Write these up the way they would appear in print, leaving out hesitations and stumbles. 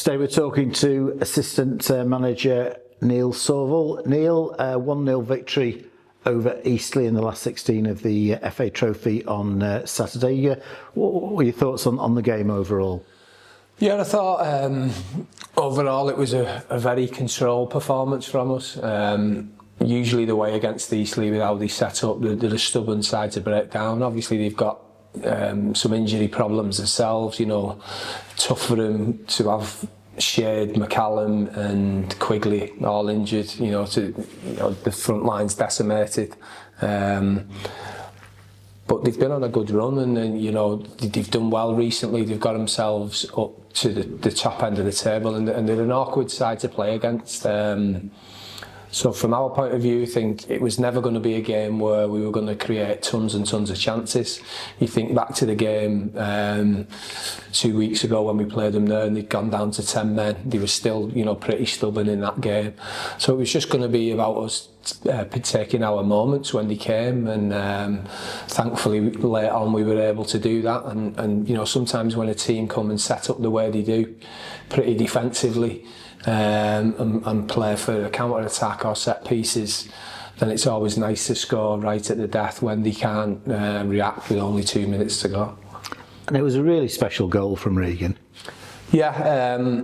Today we're talking to Assistant Manager Neil Sorvel. Neil, 1-0 victory over Eastleigh in the last 16 of the FA Trophy on Saturday. What were your thoughts on the game overall? Yeah, I thought overall it was a very controlled performance from us. Usually the way against Eastleigh, with how they set up, they're a stubborn side to break down. Obviously they've got some injury problems themselves, tough for them to have Shade, McCallum and Quigley all injured, the front line's decimated. But they've been on a good run and they've done well recently. They've got themselves up to the top end of the table and they're an awkward side to play against. So from our point of view, I think it was never going to be a game where we were going to create tons and tons of chances. You think back to the game 2 weeks ago when we played them there and they'd gone down to 10 men. They were still, pretty stubborn in that game. So it was just going to be about us taking our moments when they came, and thankfully late on we were able to do that. And sometimes when a team come and set up the way they do, pretty defensively, and play for a counter-attack or set pieces, then it's always nice to score right at the death when they can't react with only 2 minutes to go. And it was a really special goal from Regan. Yeah,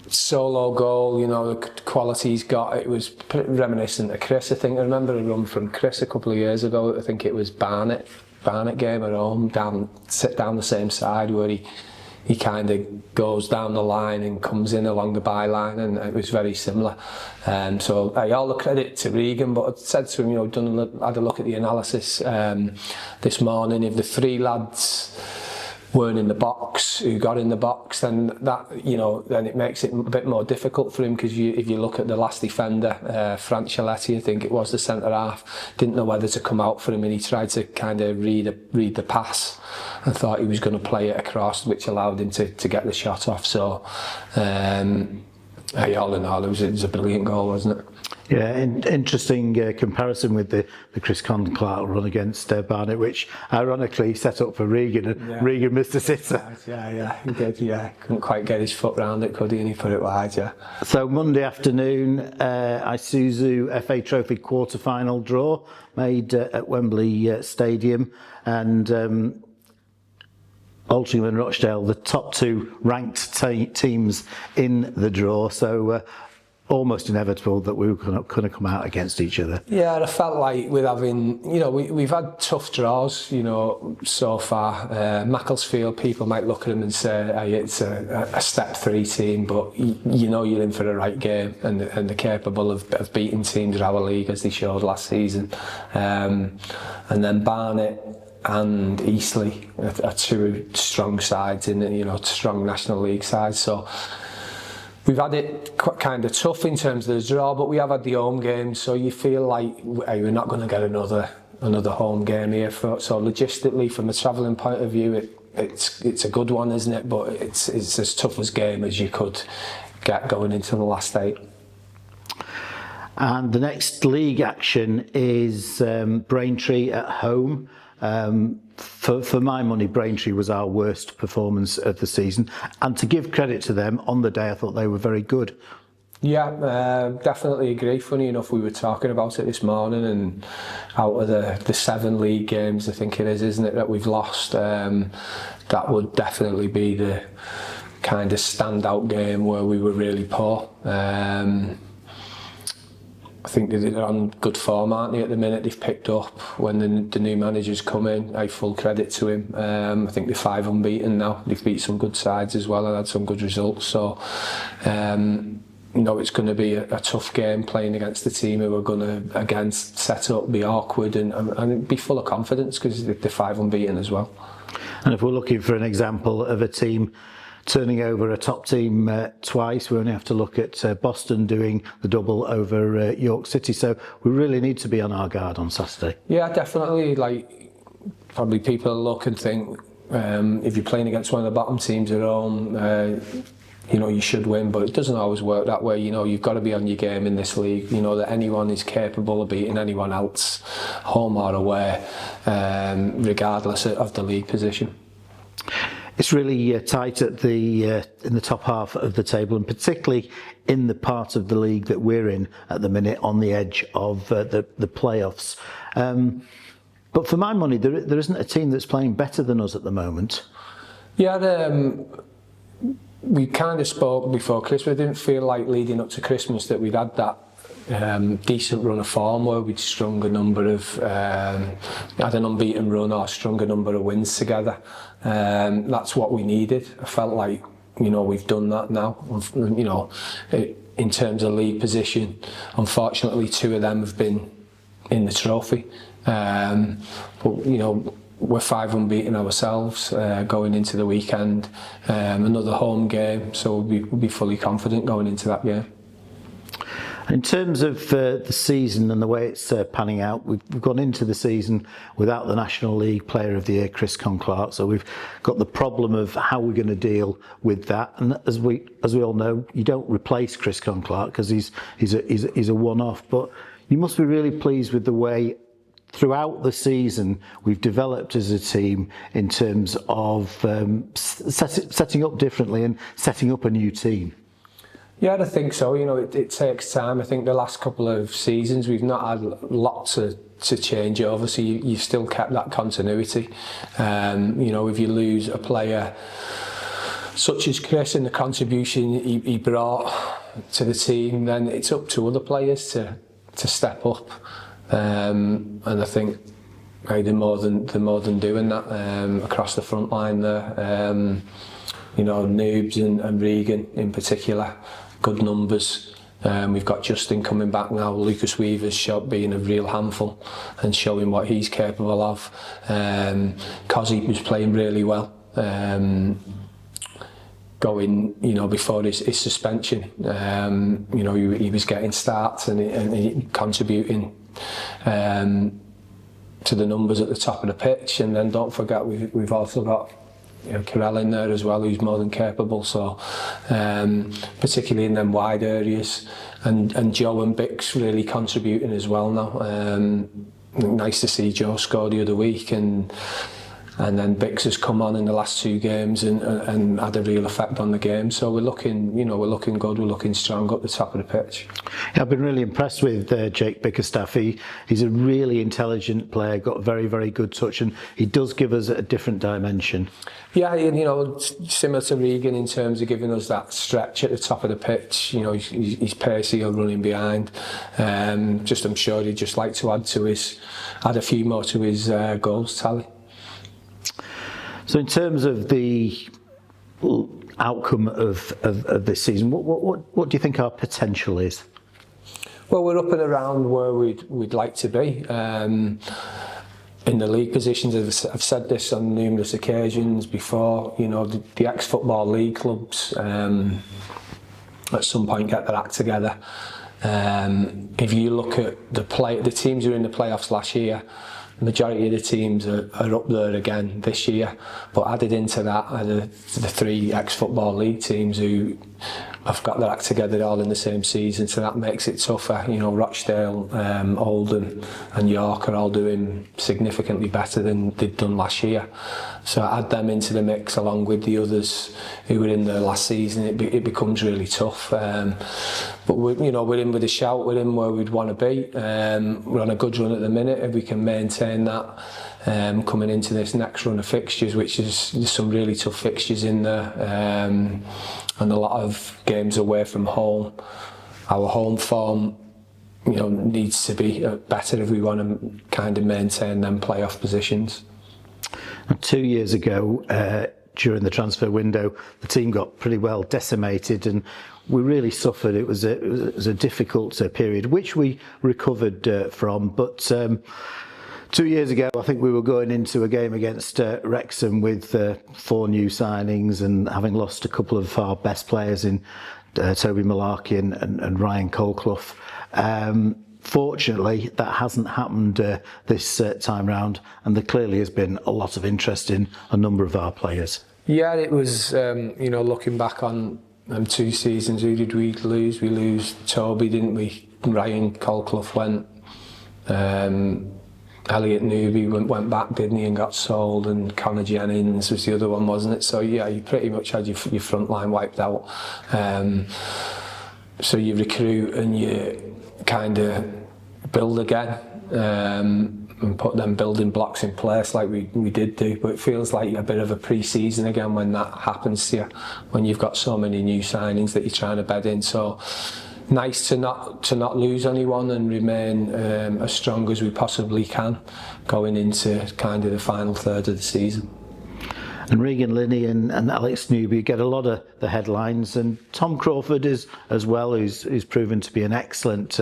solo goal, the quality he's got, it was pretty reminiscent of Chris. I think I remember a run from Chris a couple of years ago. I think it was Barnet game at home, sit down the same side, where he kind of goes down the line and comes in along the byline, and it was very similar. So all the credit to Regan, but I said to him, had a look at the analysis this morning. If the three lads weren't in the box, who got in the box, then that then it makes it a bit more difficult for him, because if you look at the last defender, Franchaletti, I think it was, the centre half, didn't know whether to come out for him, and he tried to kind of read the pass and thought he was going to play it across, which allowed him to get the shot off. So all in all, it was a brilliant goal, wasn't it? Yeah, interesting comparison with the Chris Clark run against Barnet, which ironically set up for Regan, and Regan missed a sitter. Yeah, he did. Yeah, couldn't quite get his foot round it, could he? And he put it wide. Yeah. So Monday afternoon, Isuzu FA Trophy quarter-final draw made at Wembley Stadium, and Altrincham and Rochdale, the top two ranked teams in the draw. So. Almost inevitable that we were going to come out against each other. Yeah, I felt like with having, we've had tough draws, so far. Macclesfield, people might look at them and say, hey, it's a step 3 team, but you're in for the right game, and they're capable of beating teams in our league, as they showed last season. And then Barnet and Eastleigh are two strong sides in strong National League sides. So we've had it kind of tough in terms of the draw, but we have had the home games, so you feel like we're not going to get another home game here. So logistically, from a travelling point of view, it's a good one, isn't it? But it's as tough a game as you could get going into the last 8. And the next league action is Braintree at home. For my money, Braintree was our worst performance of the season, and to give credit to them, on the day I thought they were very good. Yeah, definitely agree. Funny enough, we were talking about it this morning, and out of the 7 league games, I think it is, isn't it, that we've lost, that would definitely be the kind of standout game where we were really poor. I think they're on good form, aren't they, at the minute? They've picked up when the new manager's come in. I full credit to him. I think they're 5 unbeaten now. They've beat some good sides as well and had some good results. So, it's going to be a tough game playing against the team who are going to, again, set up, be awkward and be full of confidence, because they're 5 unbeaten as well. And if we're looking for an example of a team turning over a top team twice, we only have to look at Boston doing the double over York City. So we really need to be on our guard on Saturday. Yeah, definitely. Probably people look and think, if you're playing against one of the bottom teams at home, you should win, but it doesn't always work that way. You've got to be on your game in this league. That anyone is capable of beating anyone else, home or away, regardless of the league position. It's really tight at the in the top half of the table, and particularly in the part of the league that we're in at the minute, on the edge of the playoffs. But for my money, there isn't a team that's playing better than us at the moment. Yeah, we kind of spoke before Christmas. I didn't feel like leading up to Christmas that we'd had that decent run of form where we'd strung a number of had an unbeaten run or strung a number of wins together. That's what we needed. I felt like, you know, we've done that now. You know, in terms of league position, unfortunately 2 of them have been in the trophy, but you know, we're 5 unbeaten ourselves going into the weekend. Another home game, so we'll be fully confident going into that game. In terms of the season and the way it's panning out, we've gone into the season without the National League Player of the Year, Chris Clark, so we've got the problem of how we're going to deal with that. And as we all know, you don't replace Chris Clark because he's a one-off. But you must be really pleased with the way throughout the season we've developed as a team in terms of setting up differently and setting up a new team. Yeah, I think so. You know, it takes time. I think the last couple of seasons we've not had lots to change over, so you've still kept that continuity. You know, if you lose a player such as Chris and the contribution he brought to the team, then it's up to other players to step up. And I think they're more than doing that across the front line there. You know, Noobs and Regan in particular, good numbers. We've got Justin coming back now. Lucas Weaver's being a real handful and showing what he's capable of. Cozzy was playing really well. Going, you know, before his suspension, you know, he was getting starts and he contributing to the numbers at the top of the pitch. And then don't forget we've also got, you know, Carell in there as well, who's more than capable. So particularly in them wide areas, and Joe and Bix really contributing as well now. Nice to see Joe score the other week, and then Bix has come on in the last 2 games and had a real effect on the game. So we're looking, you know, we're looking good, we're looking strong up the top of the pitch. Yeah, I've been really impressed with Jake Bickerstaff. He's a really intelligent player, got very, very good touch, and he does give us a different dimension. Yeah, you know, similar to Regan in terms of giving us that stretch at the top of the pitch. You know, he's pacey or running behind. I'm sure he'd just like to add a few more to his goals tally. So in terms of the outcome of this season, what do you think our potential is? Well, we're up and around where we'd like to be. In the league positions, I've said this on numerous occasions before, you know, the ex-football league clubs at some point get their act together. If you look at the teams who were in the playoffs last year, the majority of the teams are up there again this year, but added into that are the 3 ex-football league teams who have got their act together all in the same season, so that makes it tougher. You know, Rochdale, Oldham and York are all doing significantly better than they'd done last year. So add them into the mix along with the others who were in there last season, it becomes really tough. But we're in with a shout, we're in where we'd want to be. We're on a good run at the minute. If we can maintain that coming into this next run of fixtures, which is there's some really tough fixtures in there, and a lot of games away from home. Our home form, you know, needs to be better if we want to kind of maintain them playoff positions. 2 years ago, during the transfer window, the team got pretty well decimated, and we really suffered. It was a difficult period, which we recovered from. But 2 years ago, I think we were going into a game against Wrexham with 4 new signings and having lost a couple of our best players in Toby Malarkey and Ryan Colclough. Fortunately, that hasn't happened this time round, and there clearly has been a lot of interest in a number of our players. Yeah, it was, you know, looking back on 2 seasons, who did we lose? We lose Toby, didn't we? Ryan Colclough went. Elliot Newby went back, didn't he, and got sold, and Connor Jennings was the other one, wasn't it? So yeah, you pretty much had your front line wiped out. So you recruit and you kind of build again, and put them building blocks in place like we did do. But it feels like a bit of a pre-season again when that happens to you, when you've got so many new signings that you're trying to bed in. So nice to not lose anyone and remain as strong as we possibly can going into kind of the final third of the season. And Regan Linney and Alex Newby get a lot of the headlines, and Tom Crawford is as well, who's proven to be an excellent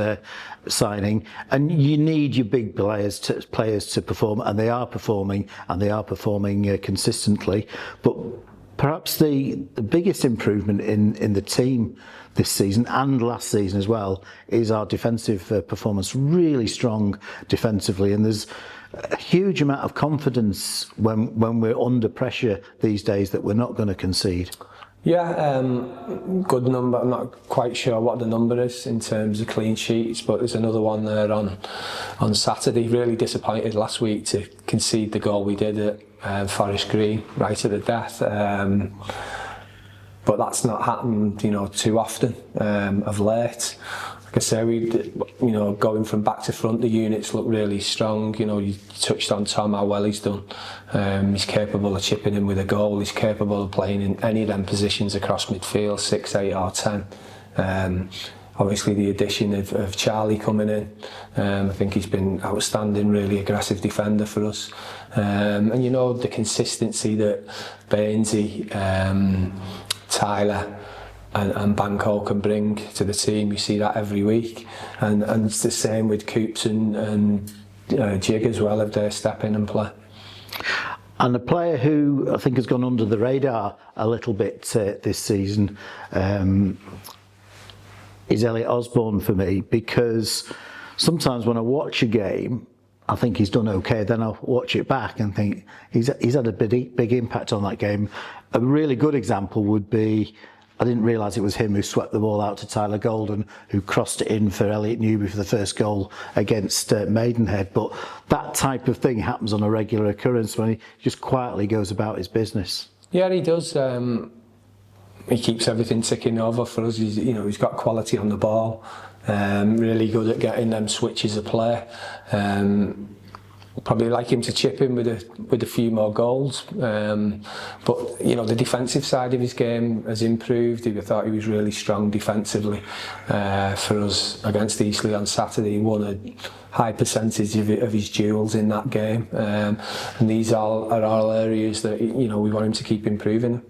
signing. And you need your big players to perform, and they are performing, consistently. But perhaps the biggest improvement in the team this season and last season as well is our defensive performance. Really strong defensively, and there's a huge amount of confidence when we're under pressure these days that we're not going to concede. Yeah, good number. I'm not quite sure what the number is in terms of clean sheets, but there's another one there on Saturday. Really disappointed last week to concede the goal we did at Forest Green right at the death. But that's not happened, too often of late. Like I say, going from back to front, the units look really strong. You touched on Tom, how well he's done. He's capable of chipping in with a goal. He's capable of playing in any of them positions across midfield, 6, 8 or 10. Obviously the addition of Charlie coming in, I think he's been outstanding, really aggressive defender for us. And the consistency that Bainesy, Tyler and Banco can bring to the team, you see that every week, and it's the same with Coops and Jig as well, if they step in and play. And a player who I think has gone under the radar a little bit this season is Elliot Osborne for me, because sometimes when I watch a game I think he's done okay, then I'll watch it back and think he's had a big impact on that game. A really good example would be, I didn't realise it was him who swept the ball out to Tyler Golden, who crossed it in for Elliot Newby for the first goal against Maidenhead. But that type of thing happens on a regular occurrence when he just quietly goes about his business. Yeah, he does. He keeps everything ticking over for us. He's got quality on the ball. Really good at getting them switches of play. Probably like him to chip in with a few more goals. But the defensive side of his game has improved. I thought he was really strong defensively for us against Eastleigh on Saturday. He won a high percentage of his duels in that game, and these are all areas that we want him to keep improving.